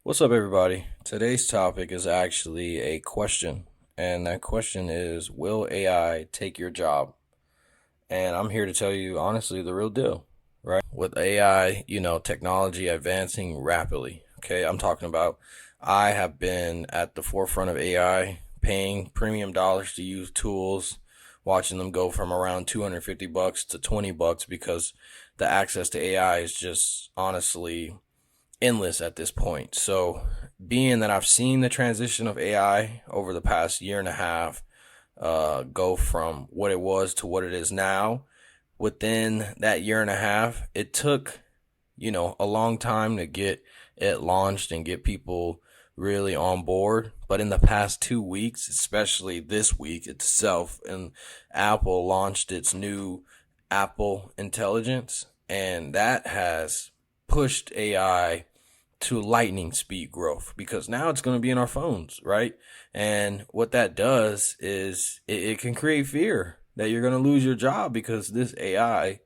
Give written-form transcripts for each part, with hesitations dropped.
What's up, everybody? Today's topic is actually a question, and that question is, will AI take your job? And I'm here to tell you, honestly, the real deal, right? With AI, technology advancing rapidly. Okay, I'm talking about I have been at the forefront of AI, paying premium dollars to use tools, watching them go from around 250 bucks to 20 bucks because the access to AI is just honestly endless at this point. So, being that I've seen the transition of AI over the past year and a half go from what it was to what it is now, within that year and a half, it took, a long time to get it launched and get people really on board. But in the past 2 weeks, especially this week itself, and Apple launched its new Apple Intelligence, and that has pushed AI to lightning speed growth because now it's going to be in our phones, right? And what that does is it can create fear that you're going to lose your job because this AI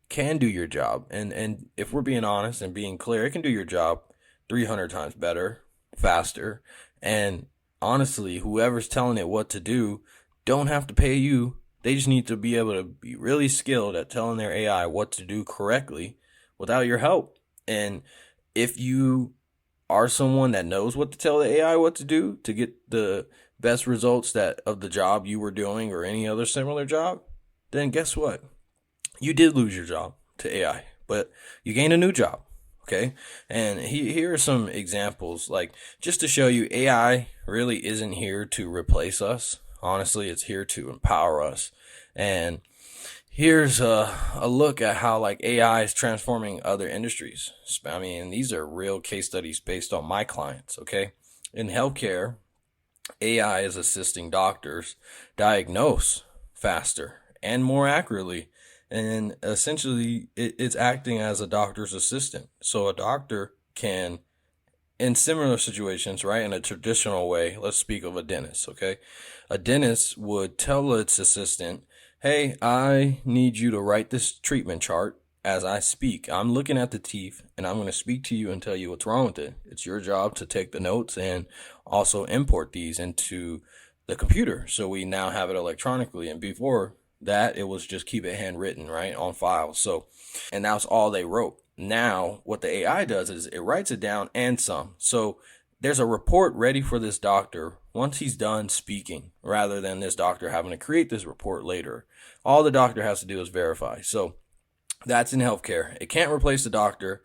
can do your job. And if we're being honest and being clear, it can do your job 300 times better, faster. And honestly, whoever's telling it what to do don't have to pay you. They just need to be able to be really skilled at telling their AI what to do correctly without your help. And if you are someone that knows what to tell the AI what to do to get the best results that of the job you were doing or any other similar job, then guess what? You did lose your job to AI, but you gained a new job. Okay. And here are some examples, like just to show you AI really isn't here to replace us. Honestly, it's here to empower us. And here's a look at how like AI is transforming other industries. I mean, these are real case studies based on my clients, okay? In healthcare, AI is assisting doctors diagnose faster and more accurately. And essentially, it's acting as a doctor's assistant. So a doctor can, in similar situations, right, in a traditional way, let's speak of a dentist, okay? A dentist would tell its assistant, hey, I need you to write this treatment chart as I speak. I'm looking at the teeth and I'm going to speak to you and tell you what's wrong with it. It's your job to take the notes and also import these into the computer. So we now have it electronically. And before that, it was just keep it handwritten, right, on file. So, and that's all they wrote. Now, what the AI does is it writes it down and some. So there's a report ready for this doctor once he's done speaking, rather than this doctor having to create this report later. All the doctor has to do is verify. So that's in healthcare. It can't replace the doctor,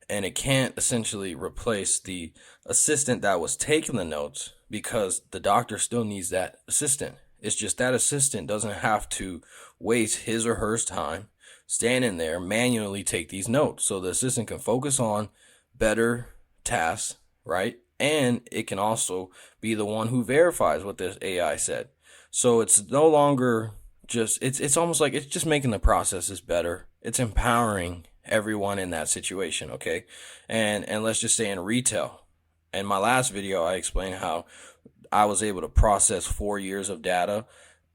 and it can't essentially replace the assistant that was taking the notes because the doctor still needs that assistant. It's just that assistant doesn't have to waste his or her time standing there manually take these notes. So the assistant can focus on better tasks, right? And it can also be the one who verifies what this AI said. So it's no longer just it's almost like it's just making the processes better. It's empowering everyone in that situation, okay? And let's just say in retail. In my last video, I explained how I was able to process 4 years of data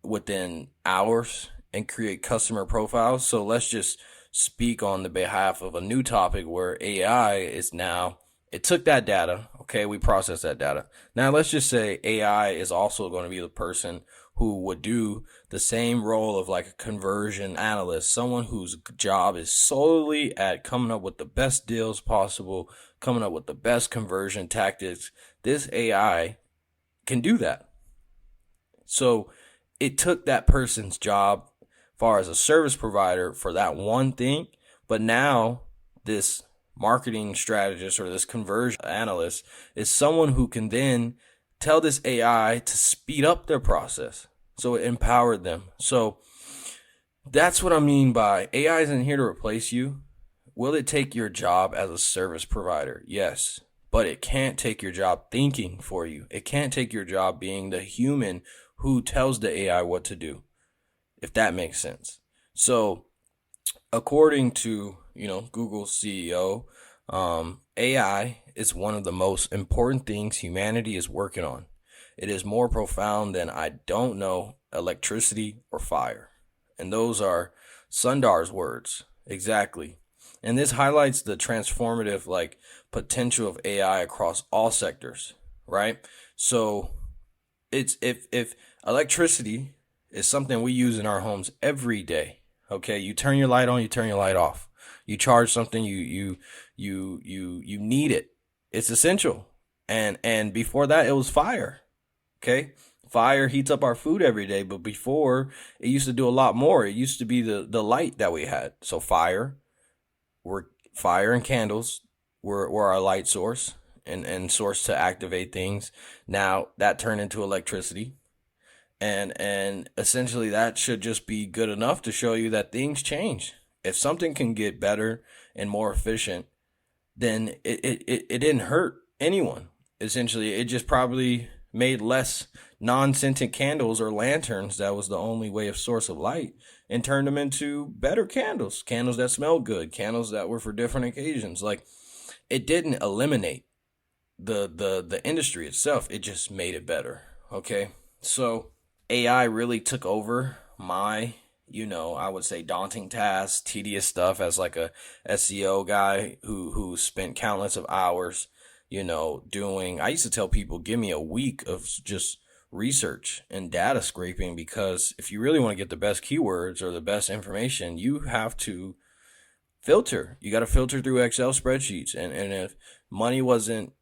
within hours and create customer profiles. So let's just speak on the behalf of a new topic where AI is now, it took that data, okay, we processed that data. Now let's just say AI is also going to be the person who would do the same role of like a conversion analyst, someone whose job is solely at coming up with the best deals possible, coming up with the best conversion tactics. This AI can do that. So it took that person's job far as a service provider for that one thing, but now this marketing strategist or this conversion analyst is someone who can then tell this AI to speed up their process. So it empowered them. So that's what I mean by AI isn't here to replace you. Will it take your job as a service provider? Yes, but it can't take your job thinking for you. It can't take your job being the human who tells the AI what to do, if that makes sense. So according to, Google's CEO, AI is one of the most important things humanity is working on. It is more profound than I don't know, electricity or fire. And those are Sundar's words. Exactly. And this highlights the transformative like potential of AI across all sectors, right? So it's if electricity is something we use in our homes every day. Okay, you turn your light on, you turn your light off. You charge something, you need it. It's essential. And before that, it was fire. Okay, fire heats up our food every day, but before it used to do a lot more. It used to be the light that we had. So fire and candles were our light source and source to activate things. Now that turned into electricity and essentially that should just be good enough to show you that things change. If something can get better and more efficient, then it didn't hurt anyone. Essentially, it just probably made less non-scented candles or lanterns that was the only way of source of light and turned them into better candles, candles that smell good, candles that were for different occasions. Like, it didn't eliminate the industry itself, it just made it better. Okay, so AI really took over my, I would say daunting tasks, tedious stuff as like a SEO guy who spent countless of hours, doing. I used to tell people, give me a week of just research and data scraping, because if you really want to get the best keywords or the best information, you have to filter. You got to filter through Excel spreadsheets. And if money wasn't,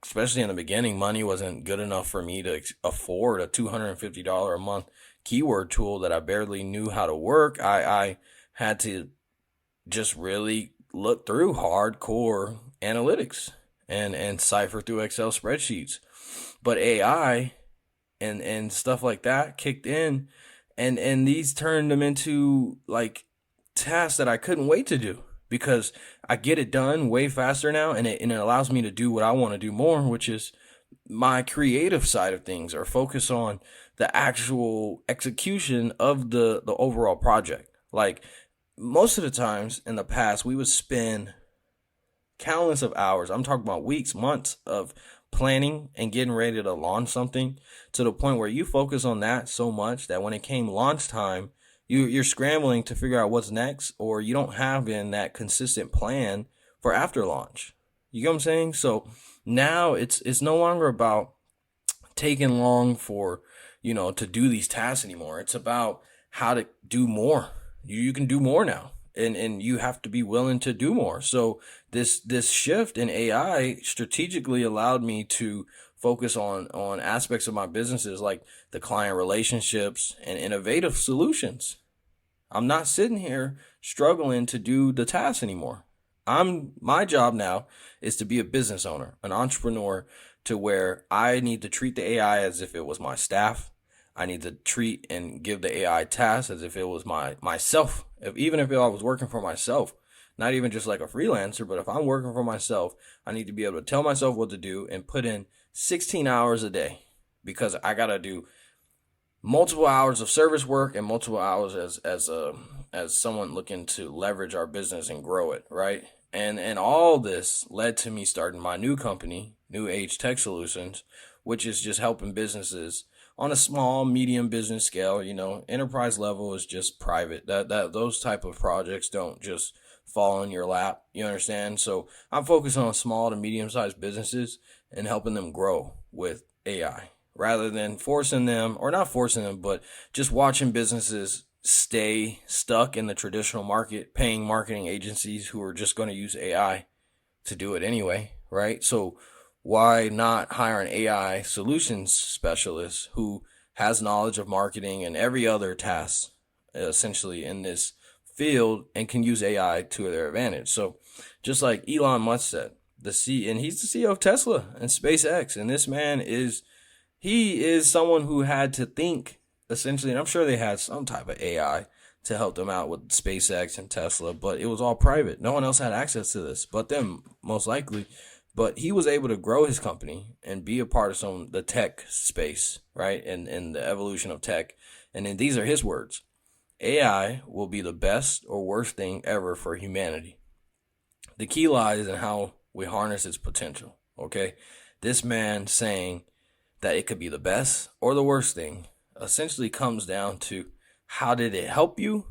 especially in the beginning, money wasn't good enough for me to afford a $250 a month keyword tool that I barely knew how to work, I had to just really look through hardcore analytics and cipher through Excel spreadsheets. But AI and stuff like that kicked in, and these turned them into like tasks that I couldn't wait to do, because I get it done way faster now, and it allows me to do what I want to do more, which is my creative side of things, or focus on the actual execution of the overall project. Like, most of the times in the past, we would spend countless of hours, I'm talking about weeks, months of planning and getting ready to launch something, to the point where you focus on that so much that when it came launch time, you're scrambling to figure out what's next, or you don't have in that consistent plan for after launch. You get what I'm saying? So now it's no longer about taking long for, to do these tasks anymore. It's about how to do more. You can do more now, and you have to be willing to do more. So this shift in AI strategically allowed me to focus on aspects of my businesses, like the client relationships and innovative solutions. I'm not sitting here struggling to do the tasks anymore. My job now is to be a business owner, an entrepreneur, to where I need to treat the AI as if it was my staff. I need to treat and give the AI tasks as if it was myself. Even if I was working for myself, not even just like a freelancer, but if I'm working for myself, I need to be able to tell myself what to do and put in 16 hours a day, because I got to do multiple hours of service work and multiple hours as someone looking to leverage our business and grow it, right? And all this led to me starting my new company, New Age Tech Solutions, which is just helping businesses on a small, medium business scale. Enterprise level is just private. That those type of projects don't just fall in your lap. You understand? So I'm focused on small to medium sized businesses and helping them grow with AI, rather than forcing them, or not forcing them, but just watching businesses stay stuck in the traditional market, paying marketing agencies who are just going to use AI to do it anyway, right? So why not hire an AI solutions specialist who has knowledge of marketing and every other task essentially in this field, and can use AI to their advantage? So just like Elon Musk said, and he's the CEO of Tesla and SpaceX, and this man he is someone who had to think, essentially, and I'm sure they had some type of AI to help them out with SpaceX and Tesla, but it was all private. No one else had access to this but them, most likely. But he was able to grow his company and be a part of the tech space, right? And the evolution of tech. And then these are his words: AI will be the best or worst thing ever for humanity. The key lies in how we harness its potential, okay? This man saying that it could be the best or the worst thing essentially comes down to, how did it help you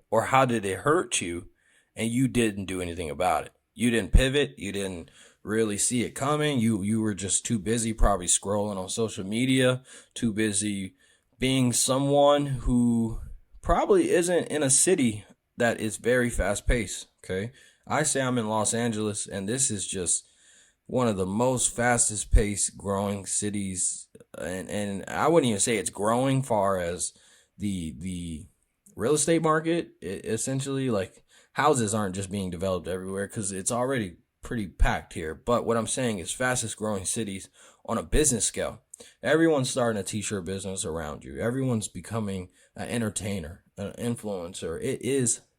or how did it hurt you, and you didn't do anything about it. You didn't pivot. You didn't really see it coming. You were just too busy probably scrolling on social media, too busy being someone who probably isn't in a city that is very fast paced. Okay. I say I'm in Los Angeles, and this is just one of the most fastest paced growing cities. And I wouldn't even say it's growing far as the real estate market. Essentially, like, houses aren't just being developed everywhere because it's already pretty packed here. But what I'm saying is fastest growing cities on a business scale. Everyone's starting a t-shirt business around you. Everyone's becoming an entertainer, an influencer.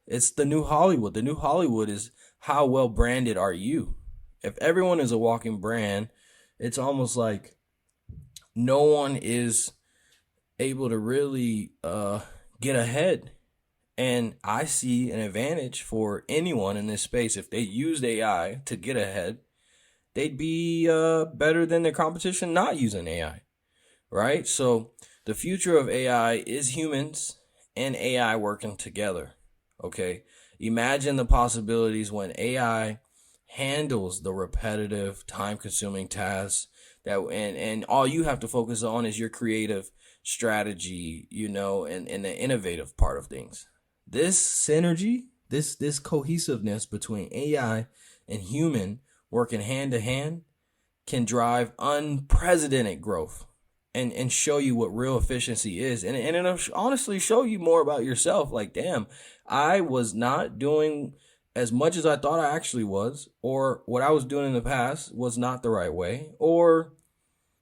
It's the new Hollywood. The new Hollywood is how well branded are you? If everyone is a walking brand, it's almost like no one is able to really get ahead. And I see an advantage for anyone in this space. If they used AI to get ahead, they'd be better than their competition not using AI, right? So the future of AI is humans and AI working together, okay? Imagine the possibilities when AI handles the repetitive, time-consuming tasks and all you have to focus on is your creative strategy, and the innovative part of things. This synergy, this cohesiveness between AI and human working hand to hand can drive unprecedented growth and show you what real efficiency is. And it'll honestly show you more about yourself. Like, damn, I was not doing as much as I thought I actually was, or what I was doing in the past was not the right way. Or,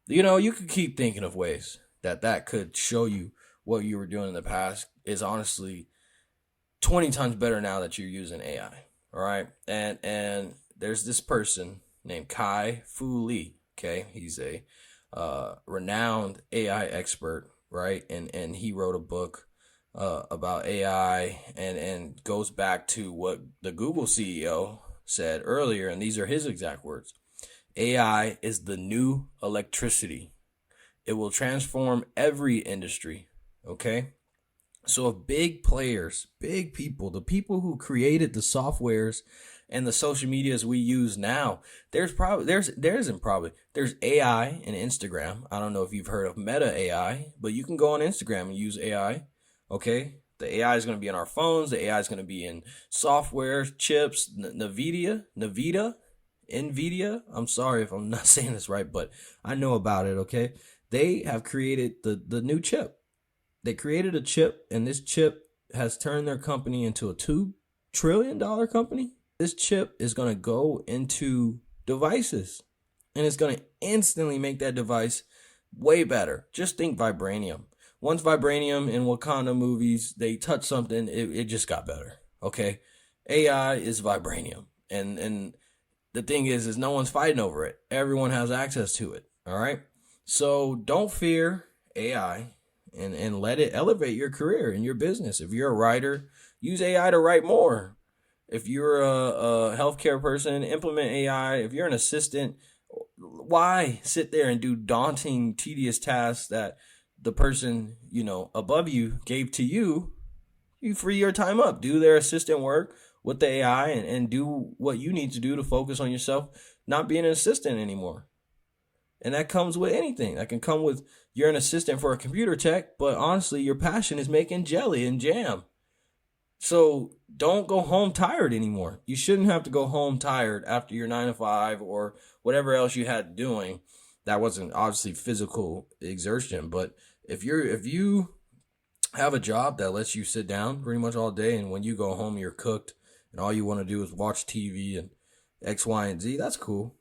you could keep thinking of ways that could show you what you were doing in the past is honestly 20 times better now that you're using AI. All right. And there's this person named Kai-Fu Lee. Okay. He's a renowned AI expert, right? And he wrote a book about AI and goes back to what the Google CEO said earlier. And these are his exact words. AI is the new electricity. It will transform every industry. Okay. So if big players, big people, the people who created the softwares and the social medias we use now, there's AI in Instagram. I don't know if you've heard of Meta AI, but you can go on Instagram and use AI. Okay. The AI is going to be in our phones. The AI is going to be in software, chips, NVIDIA. I'm sorry if I'm not saying this right, but I know about it. Okay. They have created the new chip. They created a chip, and this chip has turned their company into a $2 trillion company. This chip is going to go into devices, and it's going to instantly make that device way better. Just think vibranium. Once vibranium in Wakanda movies, they touch something, it just got better. Okay? AI is vibranium. And the thing is no one's fighting over it. Everyone has access to it. All right? So don't fear AI. And let it elevate your career and your business. If you're a writer, use AI to write more. If you're a healthcare person, implement AI. If you're an assistant, why sit there and do daunting, tedious tasks that the person, above you gave to you? You free your time up. Do their assistant work with the AI and do what you need to do to focus on yourself, not being an assistant anymore. And that comes with anything. That can come with you're an assistant for a computer tech, but honestly, your passion is making jelly and jam. So don't go home tired anymore. You shouldn't have to go home tired after your 9 to 5 or whatever else you had doing. That wasn't obviously physical exertion, but if you have a job that lets you sit down pretty much all day, and when you go home you're cooked and all you want to do is watch TV and X, Y, and Z, that's cool.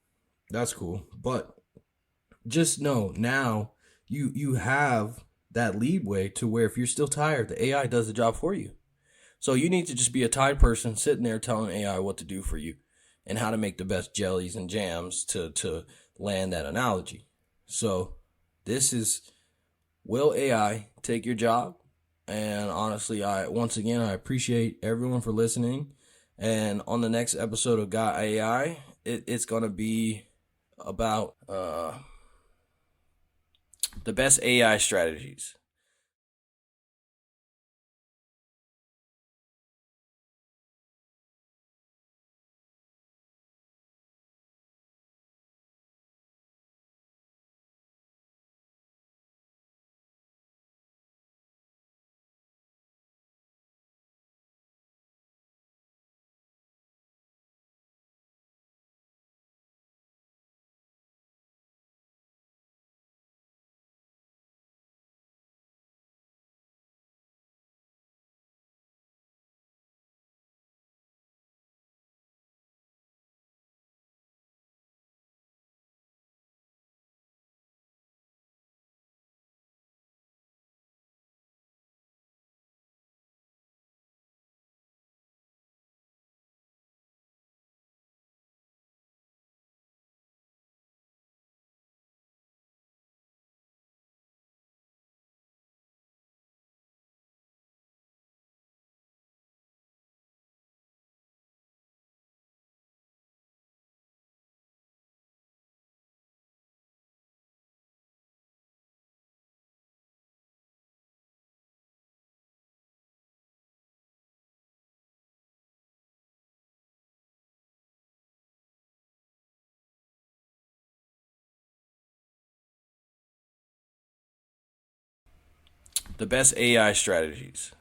That's cool. But just know now you have that leadway to where if you're still tired, the AI does the job for you. So you need to just be a tired person sitting there telling AI what to do for you and how to make the best jellies and jams to land that analogy. So this is, will AI take your job? And honestly, I appreciate everyone for listening. And on the next episode of Got AI, it's going to be about the best AI strategies. the best AI strategies.